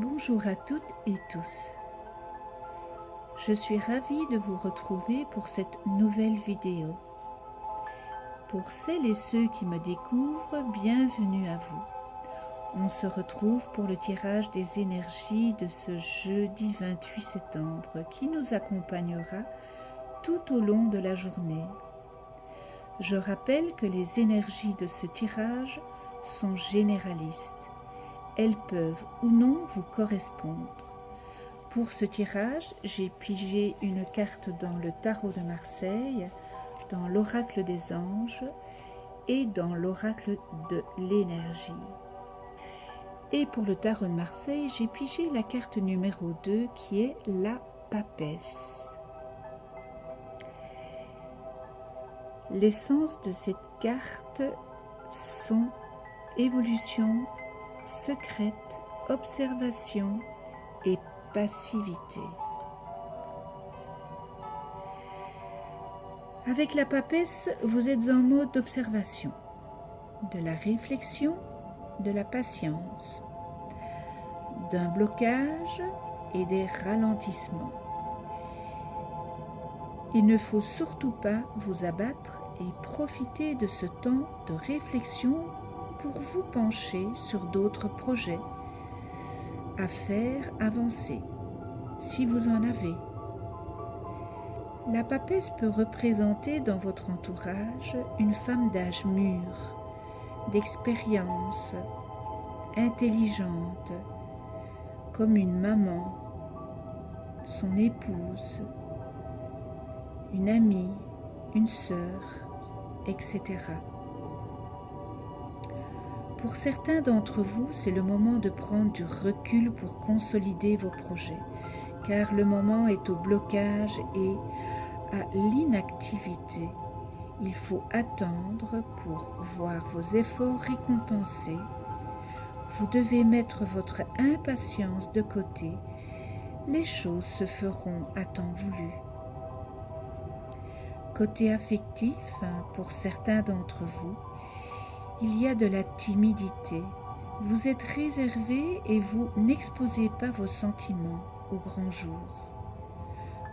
Bonjour à toutes et tous. Je suis ravie de vous retrouver pour cette nouvelle vidéo. Pour celles et ceux qui me découvrent, bienvenue à vous. On se retrouve pour le tirage des énergies de ce jeudi 28 septembre qui nous accompagnera tout au long de la journée. Je rappelle que les énergies de ce tirage sont généralistes. Elles peuvent ou non vous correspondre. Pour ce tirage, j'ai pigé une carte dans le tarot de Marseille, dans l'oracle des anges et dans l'oracle de l'énergie. Et pour le tarot de Marseille, j'ai pigé la carte numéro 2 qui est la papesse. L'essence de cette carte sont évolution, secrète, observation et passivité. Avec la papesse, vous êtes en mode d'observation, de la réflexion, de la patience, d'un blocage et des ralentissements. Il ne faut surtout pas vous abattre et profiter de ce temps de réflexion pour vous pencher sur d'autres projets à faire avancer, si vous en avez. La papesse peut représenter dans votre entourage une femme d'âge mûr, d'expérience, intelligente, comme une maman, son épouse, une amie, une sœur, etc. Pour certains d'entre vous, c'est le moment de prendre du recul pour consolider vos projets, car le moment est au blocage et à l'inactivité. Il faut attendre pour voir vos efforts récompensés. Vous devez mettre votre impatience de côté. Les choses se feront à temps voulu. Côté affectif, pour certains d'entre vous, il y a de la timidité. Vous êtes réservé et vous n'exposez pas vos sentiments au grand jour.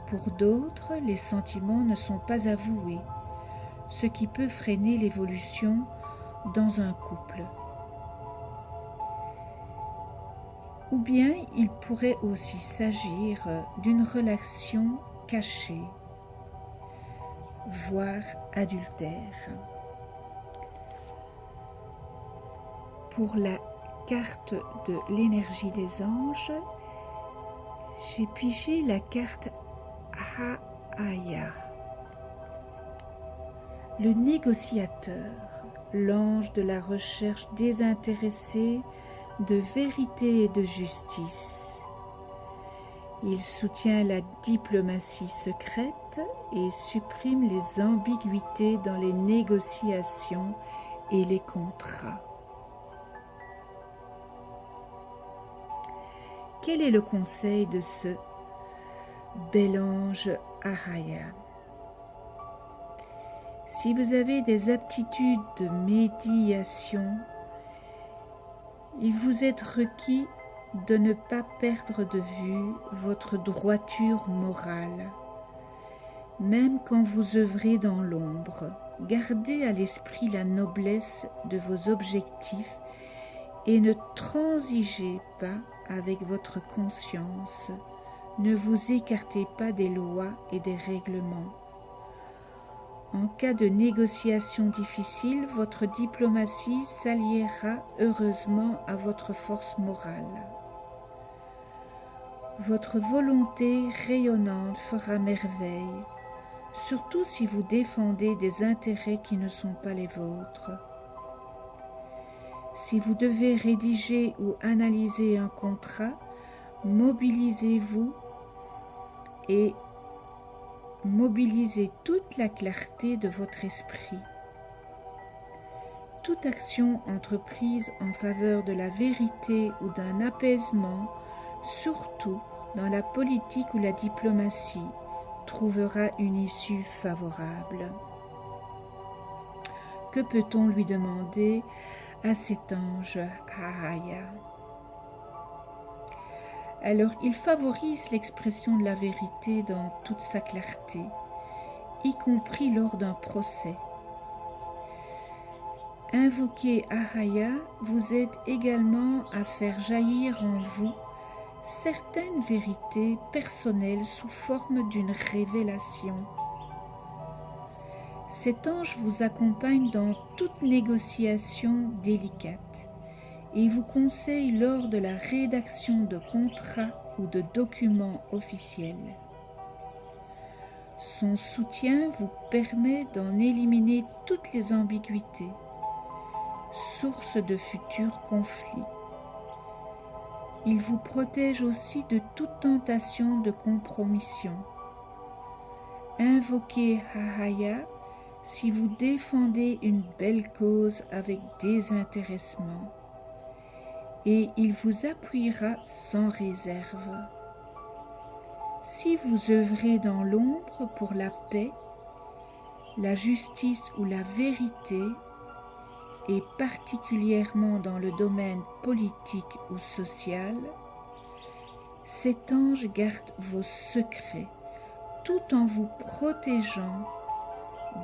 Pour d'autres, les sentiments ne sont pas avoués, ce qui peut freiner l'évolution dans un couple. Ou bien il pourrait aussi s'agir d'une relation cachée, voire adultère. Pour la carte de l'énergie des anges, j'ai pigé la carte Ahaya, le négociateur, l'ange de la recherche désintéressée de vérité et de justice. Il soutient la diplomatie secrète et supprime les ambiguïtés dans les négociations et les contrats. Quel est le conseil de ce bel ange Ahaya? Si vous avez des aptitudes de médiation, il vous est requis de ne pas perdre de vue votre droiture morale. Même quand vous œuvrez dans l'ombre, gardez à l'esprit la noblesse de vos objectifs et ne transigez pas avec votre conscience. Ne vous écartez pas des lois et des règlements. En cas de négociation difficile, votre diplomatie s'alliera heureusement à votre force morale. Votre volonté rayonnante fera merveille, surtout si vous défendez des intérêts qui ne sont pas les vôtres. Si vous devez rédiger ou analyser un contrat, mobilisez-vous et mobilisez toute la clarté de votre esprit. Toute action entreprise en faveur de la vérité ou d'un apaisement, surtout dans la politique ou la diplomatie, trouvera une issue favorable. Que peut-on lui demander à cet ange Ahaya? Alors il favorise l'expression de la vérité dans toute sa clarté, y compris lors d'un procès. Invoquer Ahaya vous aide également à faire jaillir en vous certaines vérités personnelles sous forme d'une révélation. Cet ange vous accompagne dans toute négociation délicate et vous conseille lors de la rédaction de contrats ou de documents officiels. Son soutien vous permet d'en éliminer toutes les ambiguïtés, source de futurs conflits. Il vous protège aussi de toute tentation de compromission. Invoquez Ahaya si vous défendez une belle cause avec désintéressement, et il vous appuiera sans réserve. Si vous œuvrez dans l'ombre pour la paix, la justice ou la vérité, et particulièrement dans le domaine politique ou social, cet ange garde vos secrets tout en vous protégeant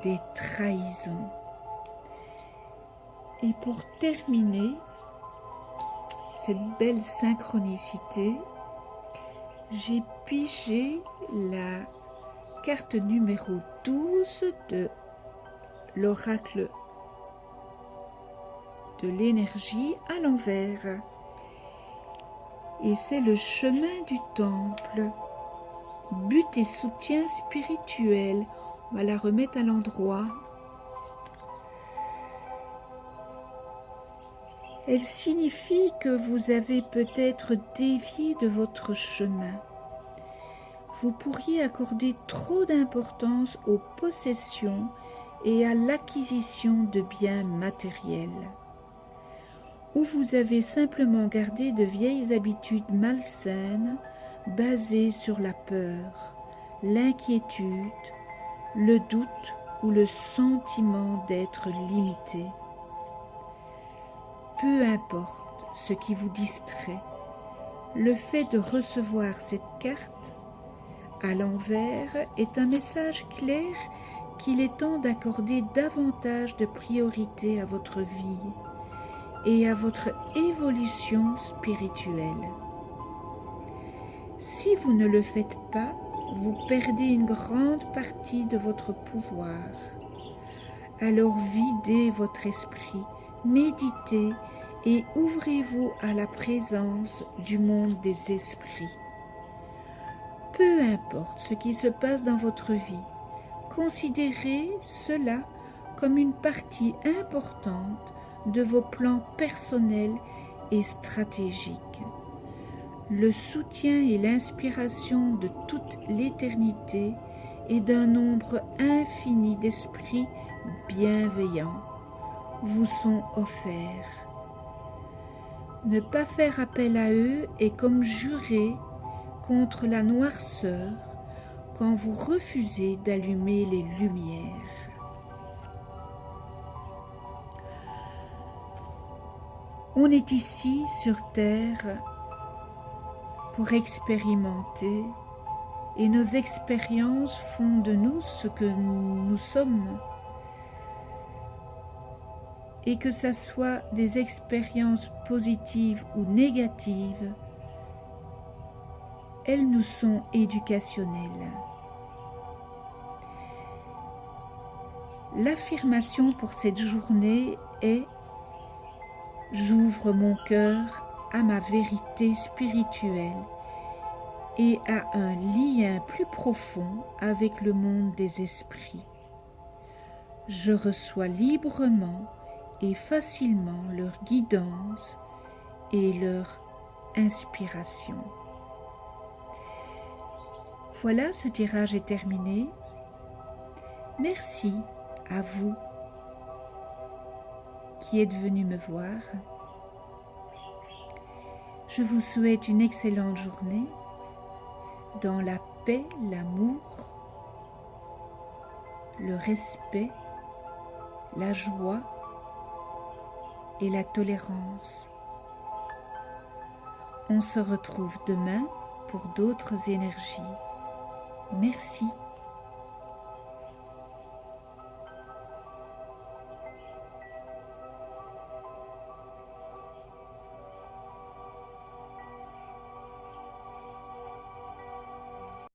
des trahisons. Et pour terminer cette belle synchronicité, j'ai pigé la carte numéro 12 de l'oracle de l'énergie à l'envers. Et c'est le chemin du temple, but et soutien spirituel. On va la remettre à l'endroit. Elle signifie que vous avez peut-être dévié de votre chemin. Vous pourriez accorder trop d'importance aux possessions et à l'acquisition de biens matériels. Ou vous avez simplement gardé de vieilles habitudes malsaines basées sur la peur, l'inquiétude, le doute ou le sentiment d'être limité. Peu importe ce qui vous distrait, le fait de recevoir cette carte à l'envers est un message clair qu'il est temps d'accorder davantage de priorité à votre vie et à votre évolution spirituelle. Si vous ne le faites pas, vous perdez une grande partie de votre pouvoir. Alors videz votre esprit, méditez et ouvrez-vous à la présence du monde des esprits. Peu importe ce qui se passe dans votre vie, considérez cela comme une partie importante de vos plans personnels et stratégiques. Le soutien et l'inspiration de toute l'éternité et d'un nombre infini d'esprits bienveillants vous sont offerts. Ne pas faire appel à eux est comme jurer contre la noirceur quand vous refusez d'allumer les lumières. On est ici sur Terre pour expérimenter, et nos expériences font de nous ce que nous sommes. Et que ce soit des expériences positives ou négatives, elles nous sont éducationnelles. L'affirmation pour cette journée est « J'ouvre mon cœur à ma vérité spirituelle et à un lien plus profond avec le monde des esprits. Je reçois librement et facilement leur guidance et leur inspiration. » Voilà, ce tirage est terminé. Merci à vous qui êtes venus me voir. Je vous souhaite une excellente journée dans la paix, l'amour, le respect, la joie et la tolérance. On se retrouve demain pour d'autres énergies. Merci.